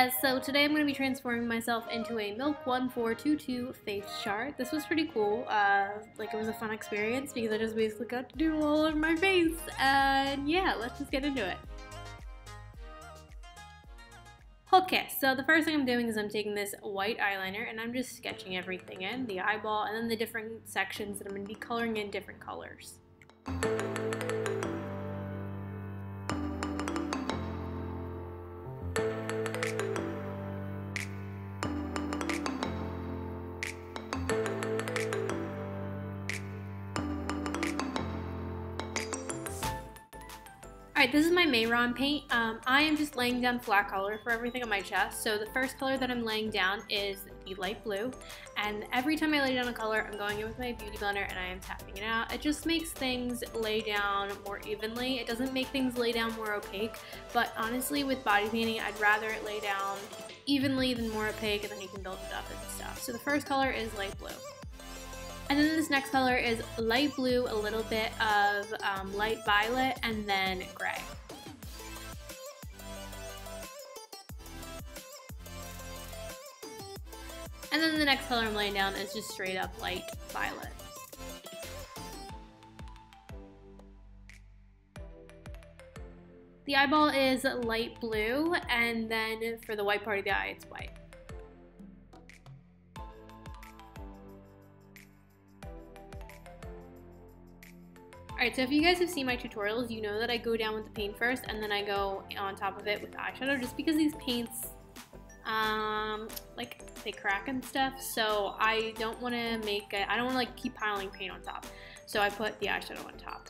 guys, so today I'm going to be transforming myself into a MILK1422 face chart. This was pretty cool, it was a fun experience because I just basically got to do all of my face, and yeah, let's just get into it. Okay, so the first thing I'm doing is I'm taking this white eyeliner and I'm just sketching everything in, the eyeball, and then the different sections that I'm going to be coloring in different colors. Alright, this is my mehron paint. I am just laying down flat color for everything on my chest. So the first color that I'm laying down is the light blue. And every time I lay down a color, I'm going in with my beauty blender and I am tapping it out. It just makes things lay down more evenly. It doesn't make things lay down more opaque. But honestly, with body painting, I'd rather it lay down evenly than more opaque, and then you can build it up and stuff. So the first color is light blue. And then this next color is light blue, a little bit of light violet, and then gray. And then the next color I'm laying down is just straight up light violet. The eyeball is light blue, and then for the white part of the eye, it's white. Alright, so if you guys have seen my tutorials, you know that I go down with the paint first and then I go on top of it with eyeshadow, just because these paints, they crack and stuff, so I don't want to keep piling paint on top. So I put the eyeshadow on top.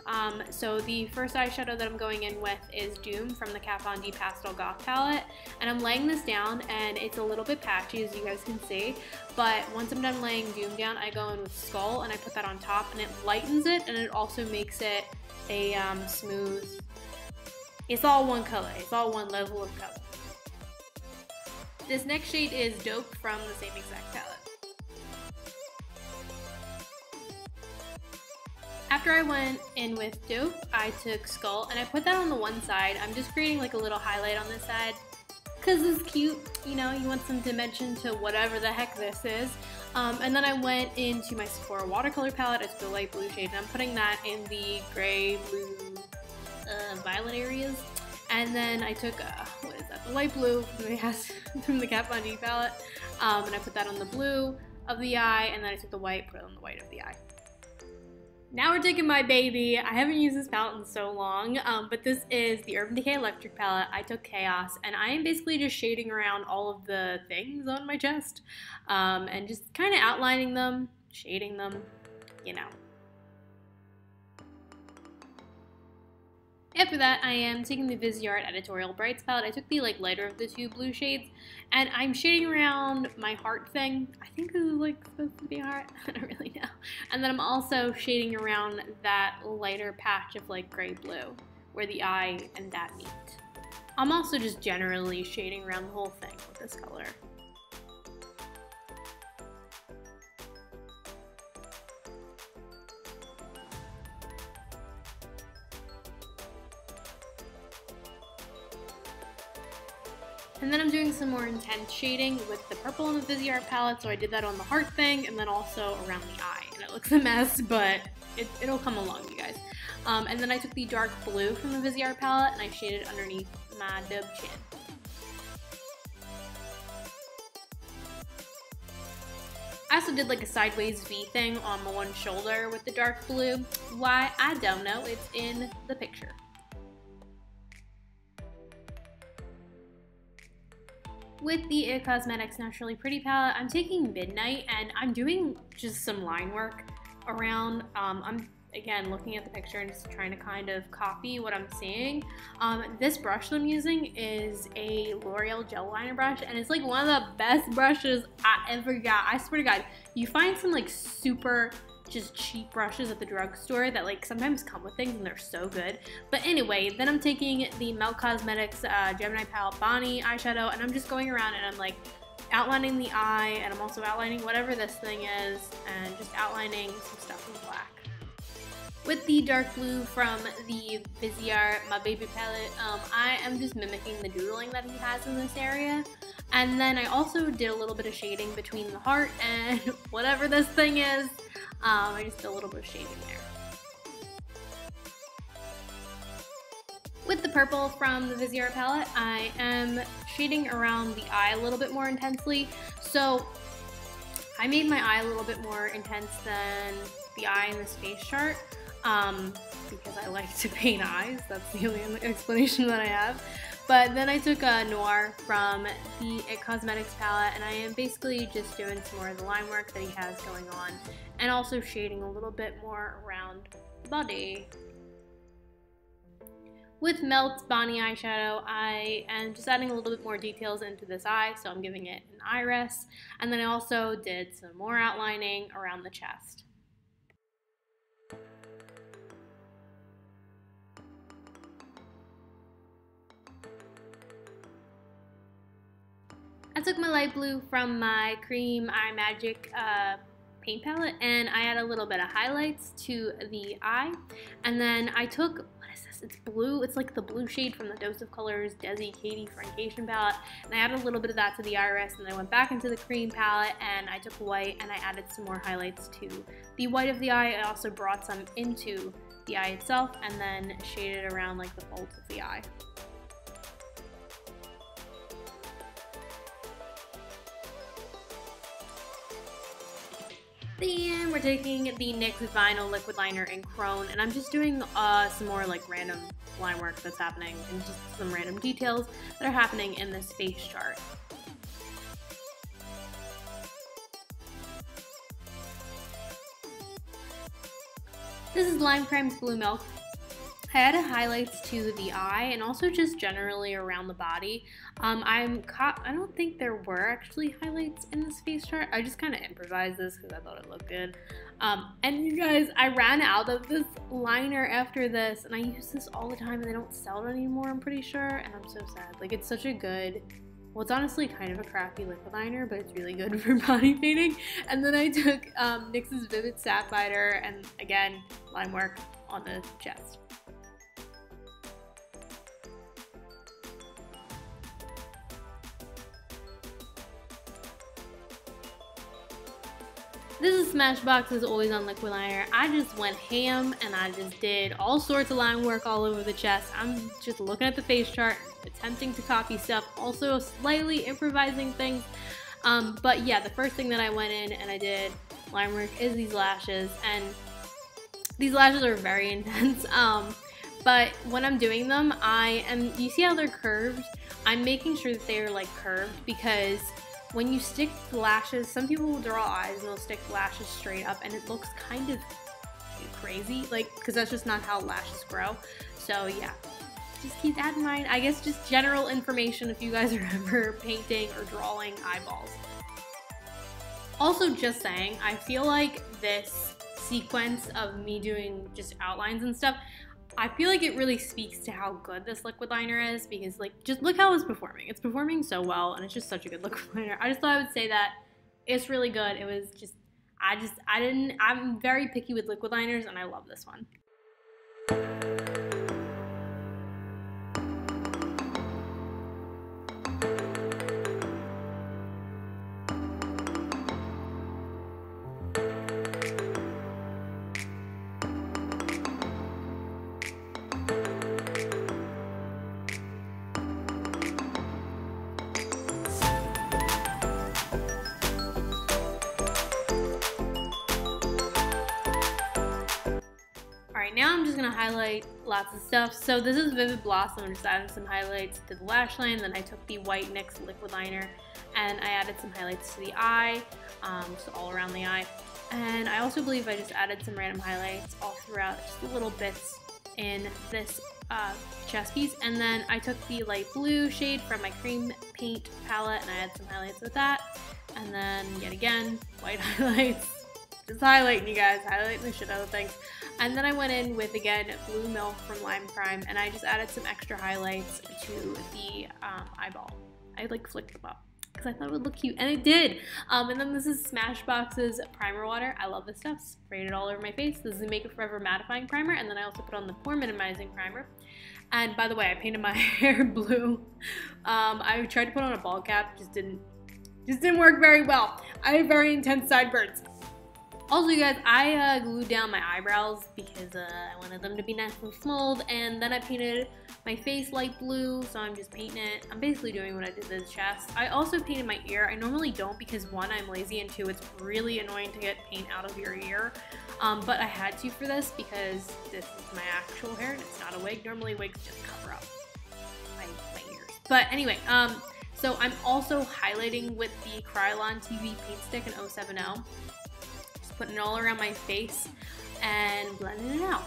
So the first eyeshadow that I'm going in with is Doom from the Kat Von D Pastel Goth palette, and I'm laying this down, and it's a little bit patchy, as you guys can see, but once I'm done laying Doom down, I go in with Skull and I put that on top, and it lightens it, and it also makes it a smooth, it's all one color, it's all one level of color. This next shade is Dope from the same exact palette. After I went in with Dope, I took Skull and I put that on the one side. I'm just creating like a little highlight on this side because it's cute, you know, you want some dimension to whatever the heck this is. And then I went into my Sephora watercolor palette. It's the light blue shade, and I'm putting that in the gray, blue, violet areas. And then I took, the light blue from the Kat Von D palette, and I put that on the blue of the eye, and then I took the white, put it on the white of the eye. Now we're taking my baby. I haven't used this palette in so long, but this is the Urban Decay Electric palette. I took Chaos, and I am basically just shading around all of the things on my chest, and just kind of outlining them, shading them, you know. After that, I am taking the viseart Editorial Brights palette. I took the lighter of the two blue shades, and I'm shading around my heart thing. I think this is supposed to be a heart. I don't really know. And then I'm also shading around that lighter patch of gray blue, where the eye and that meet. I'm also just generally shading around the whole thing with this color. And then I'm doing some more intense shading with the purple in the viseart palette, so I did that on the heart thing and then also around the eye. And it looks a mess, but it'll come along, you guys. And then I took the dark blue from the viseart palette and I shaded underneath my dub chin. I also did a sideways V thing on my one shoulder with the dark blue. Why? I don't know. It's in the picture. With the IT Cosmetics Naturally Pretty palette, I'm taking Midnight and I'm doing just some line work around. I'm again looking at the picture and just trying to kind of copy what I'm seeing. This brush that I'm using is a L'Oreal gel liner brush, and it's one of the best brushes I ever got. I swear to God, you find some super just cheap brushes at the drugstore that sometimes come with things and they're so good. But anyway, then I'm taking the MILK Cosmetics Gemini palette Bonnie eyeshadow, and I'm just going around and I'm outlining the eye, and I'm also outlining whatever this thing is, and just outlining some stuff in black. With the dark blue from the Viseart My Baby palette, I am just mimicking the doodling that he has in this area. And then I also did a little bit of shading between the heart and whatever this thing is. I just did a little bit of shading there. With the purple from the Viseart palette, I am shading around the eye a little bit more intensely. So I made my eye a little bit more intense than the eye in this face chart. Because I like to paint eyes. That's the only explanation that I have. But then I took a Noir from the It Cosmetics palette, and I am basically just doing some more of the line work that he has going on, and also shading a little bit more around the body. With Melt's Bonnie eyeshadow, I am just adding a little bit more details into this eye, so I'm giving it an iris, and then I also did some more outlining around the chest. I took my light blue from my Creme Imagic paint palette, and I added a little bit of highlights to the eye. And then I took, what is this? It's blue. It's like the blue shade from the Dose of Colors Desi Katy friendcation palette. And I added a little bit of that to the iris, and then I went back into the cream palette, and I took white, and I added some more highlights to the white of the eye. I also brought some into the eye itself, and then shaded around like the folds of the eye. Then we're taking the NYX Vinyl Liquid Liner in Crone, and I'm just doing some more like random line work that's happening and just some random details that are happening in this face chart. This is Lime Crime's Blue Milk. I added highlights to the eye and also just generally around the body. I don't think there were actually highlights in this face chart. I just kind of improvised this because I thought it looked good. And you guys, I ran out of this liner after this, and I use this all the time and they don't sell it anymore, I'm pretty sure, and I'm so sad. Like, it's such a good, well, it's honestly kind of a crappy liquid liner, but it's really good for body painting. And then I took NYX's Vivid Sapphire and again, line work on the chest. This is Smashbox's Always On Liquid Liner. I just went ham and I just did all sorts of line work all over the chest. I'm just looking at the face chart, attempting to copy stuff, also slightly improvising things. But yeah, the first thing that I went in and I did line work is these lashes, and these lashes are very intense. But when I'm doing them, you see how they're curved? I'm making sure that they're like curved because when you stick lashes, some people will draw eyes and they'll stick lashes straight up and it looks kind of crazy, like, because that's just not how lashes grow. So yeah, just keep that in mind. I guess just general information if you guys are ever painting or drawing eyeballs. Also, just saying, I feel like this sequence of me doing just outlines and stuff, I feel like it really speaks to how good this liquid liner is, because like, just look how it's performing. It's performing so well, and it's just such a good liquid liner. I just thought I would say that it's really good. It was just, I'm very picky with liquid liners, and I love this one. Alright, now I'm just going to highlight lots of stuff. So this is Vivid Blossom. I'm just adding some highlights to the lash line. Then I took the white NYX liquid liner and I added some highlights to the eye, just all around the eye. And I also believe I just added some random highlights all throughout, just little bits in this chest piece. And then I took the light blue shade from my cream paint palette and I had some highlights with that. And then yet again, white highlights. Just highlighting, you guys, highlighting the shit out of things. And then I went in with, again, Blue Milk from Lime Crime, and I just added some extra highlights to the eyeball. I like flicked them up. because I thought it would look cute, and it did. And then this is Smashbox's primer water. I love this stuff. Sprayed it all over my face. This is the Make It Forever mattifying primer, and then I also put on the pore minimizing primer. And by the way, I painted my hair blue. I tried to put on a ball cap, just didn't work very well. I have very intense sideburns. Also, you guys, I glued down my eyebrows because I wanted them to be nice and smooth, and then I painted my face light blue, so I'm just painting it. I'm basically doing what I did to the chest. I also painted my ear. I normally don't because one, I'm lazy, and two, it's really annoying to get paint out of your ear. But I had to for this because this is my actual hair and it's not a wig. Normally wigs just cover up my ears. But anyway, so I'm also highlighting with the Kryolan TV paint stick in 070. Just putting it all around my face and blending it out.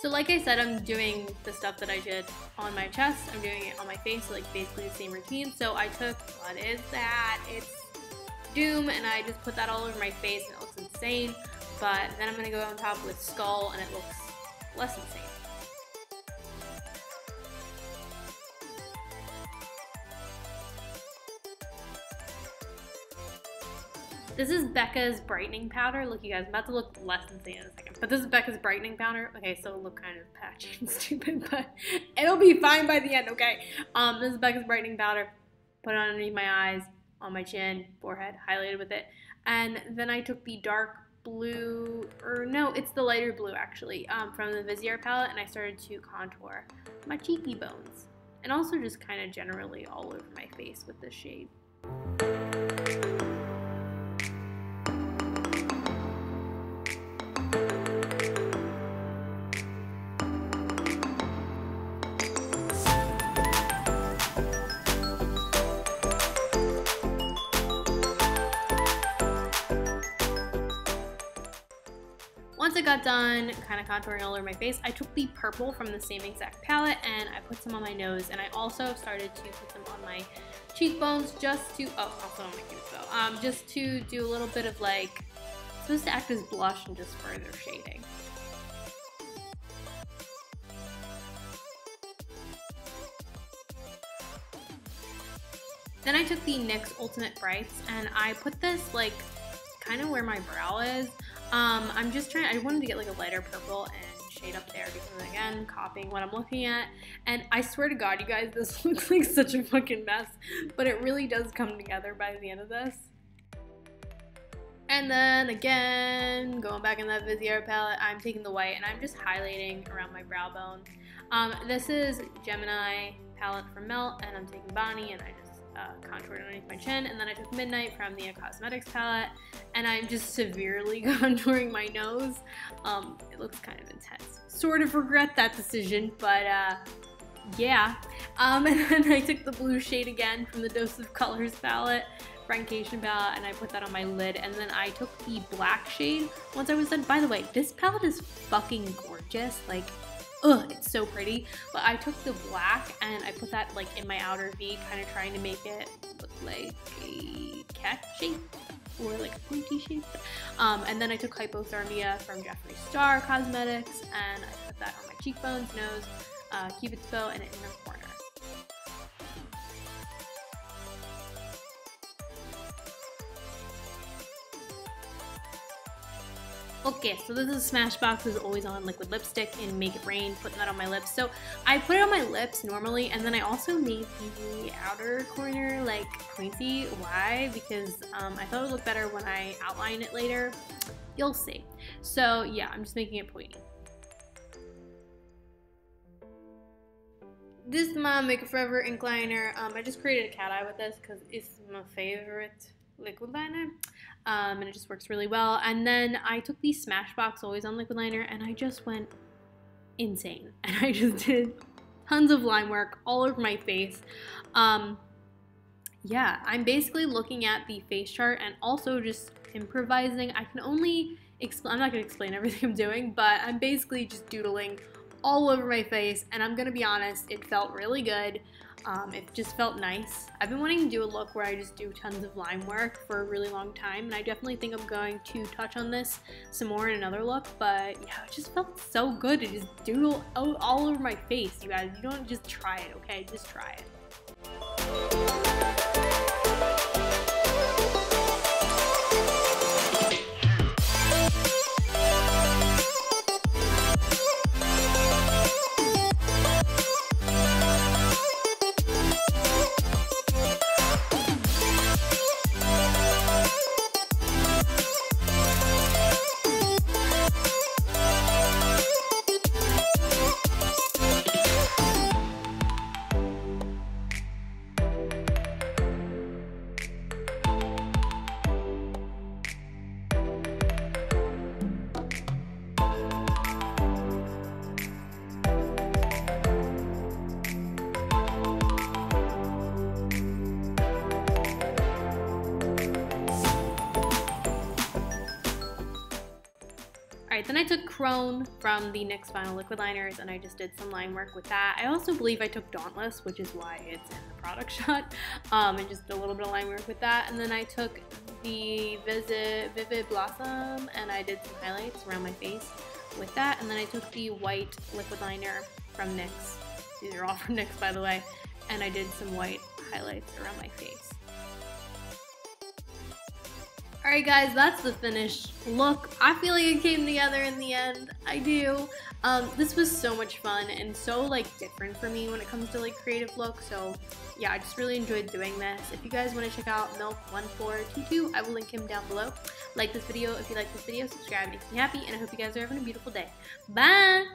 So like I said, I'm doing the stuff that I did on my chest. I'm doing it on my face, like basically the same routine. So I took, what is that? It's Doom, and I just put that all over my face and it looks insane. But then I'm gonna go on top with Skull and it looks less insane. This is Becca's brightening powder. Look, you guys, I'm about to look less insane in a second. But this is Becca's brightening powder. Okay, so it'll look kind of patchy and stupid, but it'll be fine by the end, okay? This is Becca's brightening powder. Put it underneath my eyes, on my chin, forehead, highlighted with it. And then I took the dark blue, or no, it's the lighter blue actually, from the Viseart palette, and I started to contour my cheeky bones. And also just kind of generally all over my face with this shade. Once I got done kind of contouring all over my face, I took the purple from the same exact palette and I put some on my nose, and I also started to put them on my cheekbones just to, oh, also on my cuticle, just to do a little bit of like, it's supposed to act as blush and just further shading. Then I took the NYX Ultimate Brights and I put this like kind of where my brow is. I'm just trying, I wanted to get like a lighter purple and shade up there because again, copying what I'm looking at. And I swear to God, you guys, this looks like such a fucking mess, but it really does come together by the end of this. And then again, going back in that Viseart palette, I'm taking the white and I'm just highlighting around my brow bone. This is Gemini palette from Melt, and I'm taking Bonnie and I just contoured underneath my chin, and then I took Midnight from the Cosmetics palette, and I'm just severely contouring my nose. It looks kind of intense. Sort of regret that decision, but yeah. And then I took the blue shade again from the Dose of Colors palette, friendcation palette, and I put that on my lid, and then I took the black shade once I was done. By the way, this palette is fucking gorgeous. Like, ugh, it's so pretty. But I took the black and I put that like in my outer V, kind of trying to make it look like a cat shape or like a pointy shape. And then I took Hypothermia from Jeffree Star Cosmetics and I put that on my cheekbones, nose, cupid's bow, and inner corner. Okay, so this is Smashbox's Always On Liquid Lipstick in Make It Rain, putting that on my lips. So I put it on my lips normally, and then I also made the outer corner like pointy. Why? Because I thought it would look better when I outline it later. You'll see. So yeah, I'm just making it pointy. This is my Make It Forever ink liner. I just created a cat eye with this because it's my favorite liquid liner. And it just works really well. And then I took the Smashbox Always On liquid liner and I just went insane. And I just did tons of line work all over my face. Yeah, I'm basically looking at the face chart and also just improvising. I can only explain, I'm not going to explain everything I'm doing, but I'm basically just doodling all over my face, and I'm going to be honest, it felt really good. It just felt nice. I've been wanting to do a look where I just do tons of line work for a really long time, and I definitely think I'm going to touch on this some more in another look, but yeah, it just felt so good to just doodle all over my face, you guys. You don't just try it, okay? Just try it. Alright, then I took Crone from the NYX Vinyl Liquid Liners and I just did some line work with that. I also believe I took Dauntless, which is why it's in the product shot, and just did a little bit of line work with that. And then I took the Vivid Blossom and I did some highlights around my face with that. And then I took the white liquid liner from NYX. These are all from NYX, by the way. And I did some white highlights around my face. Alright guys, that's the finished look. I feel like it came together in the end. I do. This was so much fun and so like different for me when it comes to like creative looks. So yeah, I just really enjoyed doing this. If you guys want to check out MILK1422, I will link him down below. Like this video if you like this video, subscribe, makes me happy, and I hope you guys are having a beautiful day. Bye!